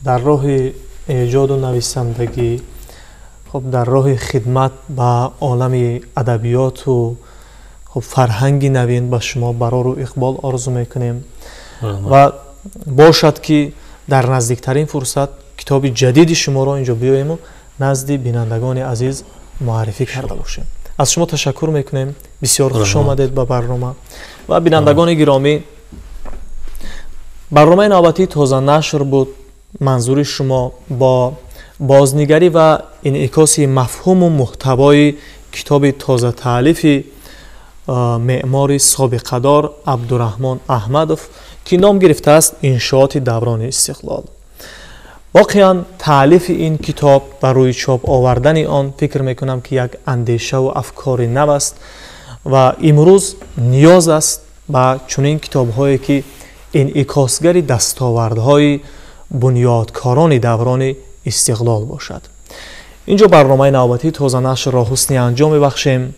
در راه ایجاد و نویسندگی، خب در راه خدمت به عالم ادبیات و خب فرهنگ نوین به شما برار و اقبال آرزو میکنیم و باشد که در نزدیکترین فرصت کتاب جدید شما را اینجا بیاییم و نزد بینندگان عزیز معرفی کرده باشیم. از شما تشکر میکنیم، بسیار خوش آمدید به برنامه. و بینندگان گرامی، برنامه نوبتی تازه نشر بود. منظور شما با بازنگری و انعکاس مفهوم و محتوای کتاب تازه تالیف معمار سابقه‌دار عبدالرحمن احمدوف که نام گرفته است انشاءات دوران استقلال. واقعا تالیف این کتاب و روی چاپ آوردن آن فکر میکنم که یک اندیشه و افکار نو است و امروز نیاز است به چنین کتاب هایی که انعکاسگر دستاوردهای بنیادکاران دوران استقلال باشد. اینجا برنامه نوبتی تازه نشر را حسنی انجام ببخشیم.